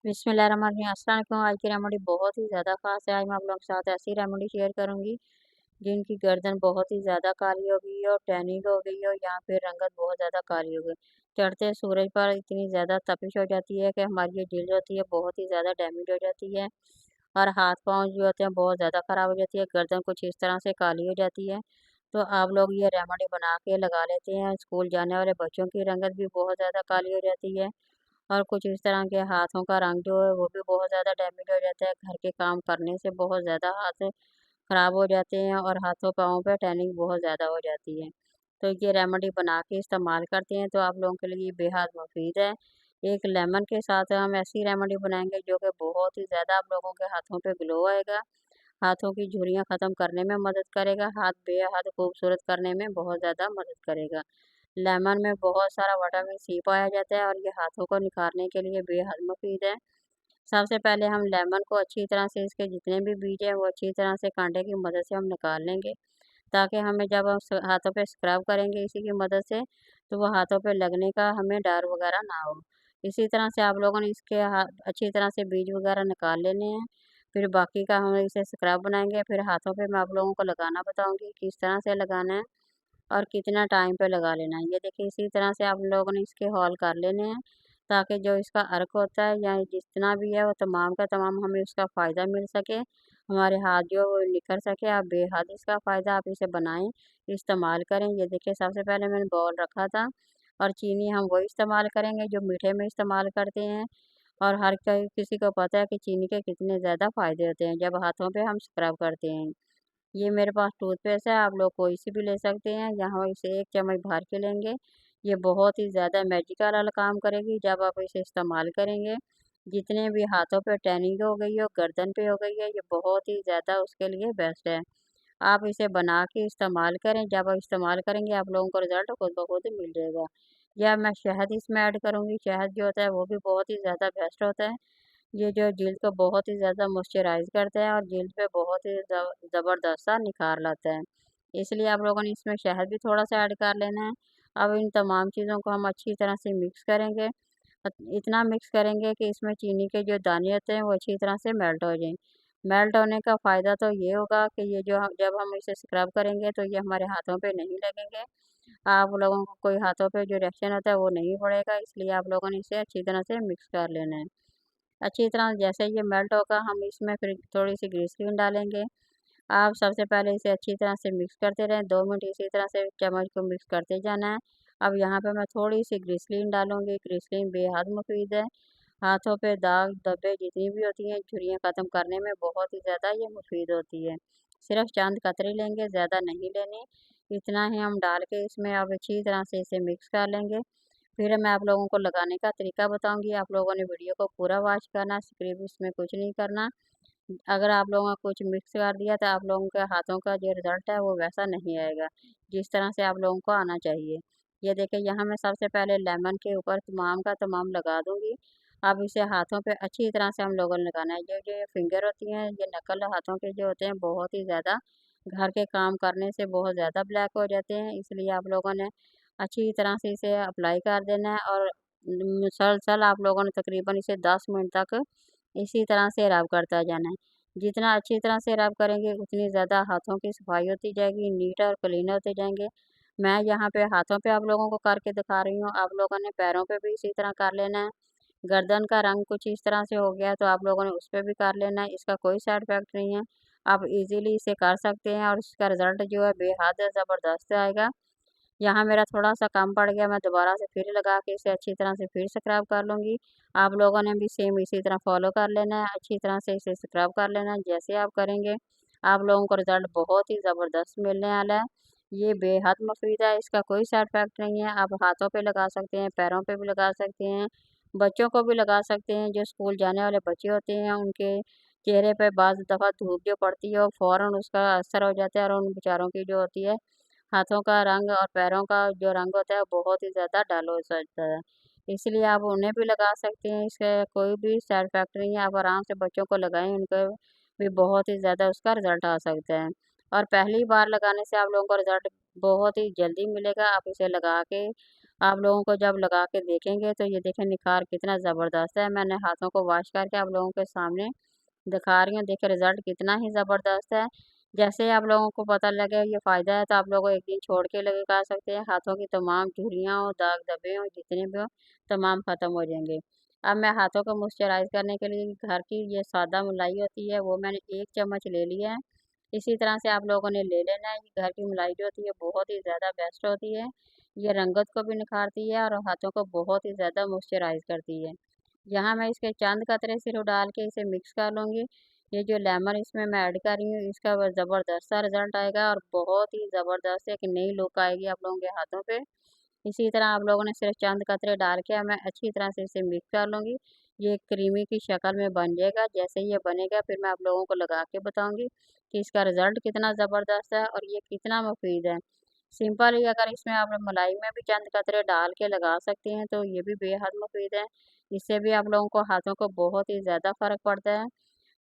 बिस्मिल्लाहिर्रहमानिर्रहीम। अस्सलाम वालेकुम। आज की रेमेडी बहुत ही ज़्यादा ख़ास है। आज मैं आप लोगों के साथ ऐसी रेमेडी शेयर करूँगी जिनकी गर्दन बहुत ही ज़्यादा काली हो गई है और टैनिंग हो गई है और यहाँ पे रंगत बहुत ज़्यादा काली हो गई। चढ़ते सूरज पर इतनी ज़्यादा तपिश हो जाती है कि हमारी जो जल्द होती है बहुत ही ज़्यादा डैमेज हो जाती है और हाथ-पाँव जो होते हैं बहुत ज़्यादा ख़राब हो जाती है। गर्दन कुछ इस तरह से काली हो जाती है। तो आप लोग ये रेमेडी बना के लगा लेते हैं। स्कूल जाने वाले बच्चों की रंगत भी बहुत ज़्यादा काली हो जाती है। और कुछ इस तरह के हाथों का रंग जो है वो भी बहुत ज़्यादा डैमेज हो जाता है। घर के काम करने से बहुत ज़्यादा हाथ ख़राब हो जाते हैं और हाथों-पाँवों पे टैनिंग बहुत ज़्यादा हो जाती है। तो ये रेमेडी बना के इस्तेमाल करते हैं तो आप लोगों के लिए बेहद मुफ़ीद है। एक लेमन के साथ हम ऐसी रेमेडी बनाएँगे जो कि बहुत ही ज़्यादा आप लोगों के हाथों पे ग्लो आएगा, हाथों की झुर्रियाँ ख़त्म करने में मदद करेगा, हाथ बेहद खूबसूरत करने में बहुत ज़्यादा मदद करेगा। लेमन में बहुत सारा विटामिन सी पाया जाता है और ये हाथों को निखारने के लिए बेहद मुफ़ीद है। सबसे पहले हम लेमन को अच्छी तरह से इसके जितने भी बीज हैं वो अच्छी तरह से कांटे की मदद से हम निकाल लेंगे, ताकि हमें जब हम हाथों पे स्क्रब करेंगे इसी की मदद से तो वो हाथों पे लगने का हमें डर वगैरह ना हो। इसी तरह से आप लोगों ने इसके अच्छी तरह से बीज वगैरह निकाल लेने हैं। फिर बाकी का हम इसे स्क्रब बनाएंगे। फिर हाथों पे मैं आप लोगों को लगाना बताऊंगी किस तरह से लगाना है और कितना टाइम पे लगा लेना है। ये देखिए इसी तरह से आप लोगों ने इसके हॉल कर लेने हैं, ताकि जो इसका अर्क होता है या जितना भी है वो तमाम का तमाम हमें उसका फ़ायदा मिल सके। हमारे हाथ जो वो निखर सके। आप बेहद इसका फ़ायदा आप इसे बनाएँ, इस्तेमाल करें। ये देखिए सबसे पहले मैंने बाउल रखा था और चीनी हम वही इस्तेमाल करेंगे जो मीठे में इस्तेमाल करते हैं। और हर कोई किसी को पता है कि चीनी के कितने ज़्यादा फ़ायदे होते हैं जब हाथों पे हम स्क्रब करते हैं। ये मेरे पास टूथपेस्ट है, आप लोग कोई सी भी ले सकते हैं। यहाँ इसे 1 चम्मच भर के लेंगे। ये बहुत ही ज़्यादा मैजिकल वाला काम करेगी जब आप इसे इस्तेमाल करेंगे। जितने भी हाथों पे टैनिंग हो गई हो, गर्दन पे हो गई है, ये बहुत ही ज़्यादा उसके लिए बेस्ट है। आप इसे बना के इस्तेमाल करें, जब आप इस्तेमाल करेंगे आप लोगों को रिज़ल्ट खुद ब खुद मिल जाएगा। या मैं शहद इसमें ऐड करूँगी, शहद जो होता है वो भी बहुत ही ज़्यादा बेस्ट होता है। ये जो जिल्द को बहुत ही ज़्यादा मॉइस्चराइज़ करता है और जिल्द पे बहुत ही ज़बरदस्त सा निखार लाता है। इसलिए आप लोगों ने इसमें शहद भी थोड़ा-सा ऐड कर लेना है। अब इन तमाम चीज़ों को हम अच्छी तरह से मिक्स करेंगे। इतना मिक्स करेंगे कि इसमें चीनी के जो दाने होते हैं वो अच्छी तरह से मेल्ट हो जाएँ। मेल्ट होने का फ़ायदा तो ये होगा कि ये जो जब हम इसे स्क्रब करेंगे तो ये हमारे हाथों पे नहीं लगेंगे। आप लोगों को कोई हाथों पे जो रिएक्शन होता है वो नहीं पड़ेगा, इसलिए आप लोगों ने इसे अच्छी तरह से मिक्स कर लेना है। अच्छी तरह जैसे ये मेल्ट होगा हम इसमें फिर थोड़ी-सी ग्लिसरीन डालेंगे। आप सबसे पहले इसे अच्छी तरह से मिक्स करते रहें, 2 मिनट इसी तरह से चम्मच को मिक्स करते जाना है। अब यहाँ पे मैं थोड़ी-सी ग्लिसरीन डालूँगी, ग्लिसरीन बेहद मुफ़ीद है। हाथों पे दाग, धब्बे जितनी भी होती हैं, झुर्रियाँ ख़त्म करने में बहुत ही ज़्यादा ये मुफ़ीद होती है। सिर्फ़ चंद कतरे लेंगे, ज़्यादा नहीं लेनी। इतना ही हम डाल के इसमें अब अच्छी तरह से इसे मिक्स कर लेंगे। फिर मैं आप लोगों को लगाने का तरीका बताऊँगी, आप लोगों ने वीडियो को पूरा वॉच करना, स्किप इसमें कुछ नहीं करना। अगर आप लोगों ने कुछ मिक्स कर दिया तो आप लोगों के हाथों का जो रिज़ल्ट है वो वैसा नहीं आएगा, जिस तरह से आप लोगों को आना चाहिए। ये देखिए यहाँ मैं सबसे पहले लेमन के ऊपर तमाम का तमाम लगा दूँगी। अब इसे हाथों पे अच्छी तरह से हम लोगों ने लगाना है। जो ये फिंगर होती हैं, ये नकल हाथों के जो होते हैं बहुत ही ज़्यादा घर के काम करने से बहुत ज़्यादा ब्लैक हो जाते हैं, इसलिए आप लोगों ने अच्छी तरह से इसे अप्लाई कर देना है और मुसलसल आप लोगों ने तकरीबन इसे 10 मिनट तक इसी तरह से रब करता जाना है। जितना अच्छी तरह से रब करेंगे उतनी ज़्यादा हाथों की सफाई होती जाएगी, नीट और क्लीन होते जाएँगे। मैं यहाँ पे हाथों पे आप लोगों को करके दिखा रही हूँ, आप लोगों ने पैरों पे भी इसी तरह कर लेना है। गर्दन का रंग कुछ इस तरह से हो गया है तो आप लोगों ने उस पे भी कर लेना है, इसका कोई साइड इफ़ेक्ट नहीं है। आप इज़िली इसे कर सकते हैं और इसका रिज़ल्ट जो है बेहद ज़बरदस्त आएगा। यहाँ मेरा थोड़ा-सा कम पड़ गया, मैं दोबारा से फिर लगा के इसे अच्छी तरह से फिर स्क्रब कर लूँगी। आप लोगों ने भी सेम इसी तरह फ़ॉलो कर लेना है, अच्छी तरह से इसे स्क्रब कर लेना है। जैसे आप करेंगे, आप लोगों को रिज़ल्ट बहुत ही ज़बरदस्त मिलने वाला है। ये बेहद मुफ़ीद है, इसका कोई साइड इफ़ेक्ट नहीं है। आप हाथों पे लगा सकते हैं, पैरों पे भी लगा सकते हैं, बच्चों को भी लगा सकते हैं। जो स्कूल जाने वाले बच्चे होते हैं, उनके चेहरे पे बाज़ दफ़ा धूप जो पड़ती है, वो फ़ौरन उसका असर हो जाता है और उन बेचारों की जो होती है हाथों का रंग और पैरों का जो रंग होता है वो बहुत ही ज़्यादा डल हो जाता है। इसलिए आप उन्हें भी लगा सकते हैं, इसका कोई भी साइड इफ़ेक्ट नहीं है। आप आराम से बच्चों को लगाएँ, उनको भी बहुत ही ज़्यादा उसका रिज़ल्ट आ सकता है। और पहली बार लगाने से आप लोगों को रिज़ल्ट बहुत ही जल्दी मिलेगा। आप इसे लगा के आप लोगों को जब लगा के देखेंगे तो ये देखें निखार कितना ज़बरदस्त है। मैंने हाथों को वॉश करके आप लोगों के सामने दिखा रही हूँ। देखिए रिज़ल्ट कितना ही ज़बरदस्त है। जैसे ही आप लोगों को पता लगे ये फ़ायदा है तो आप लोग एक दिन छोड़ के लगा सकते हैं। हाथों की तमाम झुर्रियाँ हो, दाग धब्बे हों, जितने भी हों, तमाम ख़त्म हो जाएंगे। अब मैं हाथों को मॉइस्चराइज़ करने के लिए घर की ये सादा मलाई होती है वो मैंने 1 चम्मच ले लिया है। इसी तरह से आप लोगों ने ले लेना है। ये घर की मलाई जो होती है बहुत ही ज़्यादा बेस्ट होती है। ये रंगत को भी निखारती है और हाथों को बहुत ही ज़्यादा मॉइस्चराइज़ करती है। यहाँ मैं इसके चंद कतरे सिर्फ डाल के इसे मिक्स कर लूँगी। ये जो लेमन इसमें मैं ऐड कर रही हूँ इसका ज़बरदस्त सा रिज़ल्ट आएगा और बहुत ही ज़बरदस्त एक नई लुक आएगी आप लोगों के हाथों पे। इसी तरह आप लोगों ने सिर्फ चंद कतरे डाल के मैं अच्छी तरह से इसे मिक्स कर लूँगी। ये क्रीमी की शक्ल में बन जाएगा। जैसे ही ये बनेगा फिर मैं आप लोगों को लगा के बताऊँगी कि इसका रिज़ल्ट कितना ज़बरदस्त है और ये कितना मुफीद है। सिंपल ही अगर इसमें आप मलाई में भी चंद कतरे डाल के लगा सकती हैं तो ये भी बेहद मुफीद है। इससे भी आप लोगों को हाथों को बहुत ही ज़्यादा फ़र्क पड़ता है।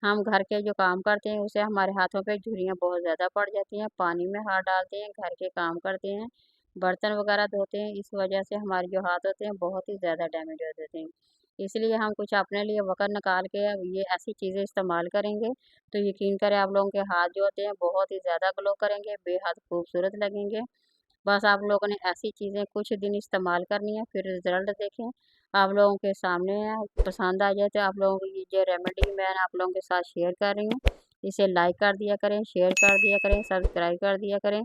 हम घर के जो काम करते हैं उससे हमारे हाथों पे झुर्रियाँ बहुत ज़्यादा पड़ जाती हैं। पानी में हाथ डालते हैं, घर के काम करते हैं, बर्तन वगैरह धोते हैं, इस वजह से हमारे जो हाथ होते हैं बहुत ही ज़्यादा डैमेज हो जाते हैं। इसलिए हम कुछ अपने लिए वक़्त निकाल के अब ये ऐसी चीज़ें इस्तेमाल करेंगे तो यकीन करें आप लोगों के हाथ जो होते हैं बहुत ही ज़्यादा ग्लो करेंगे, बेहद खूबसूरत लगेंगे। बस आप लोगों ने ऐसी चीज़ें कुछ दिन इस्तेमाल करनी है फिर रिज़ल्ट देखें। आप लोगों के सामने है। पसंद आ जाए तो आप लोगों को ये जो रेमेडी मैं आप लोगों के साथ शेयर कर रही हूँ, इसे लाइक कर दिया करें, शेयर कर दिया करें, सब्सक्राइब कर दिया करें।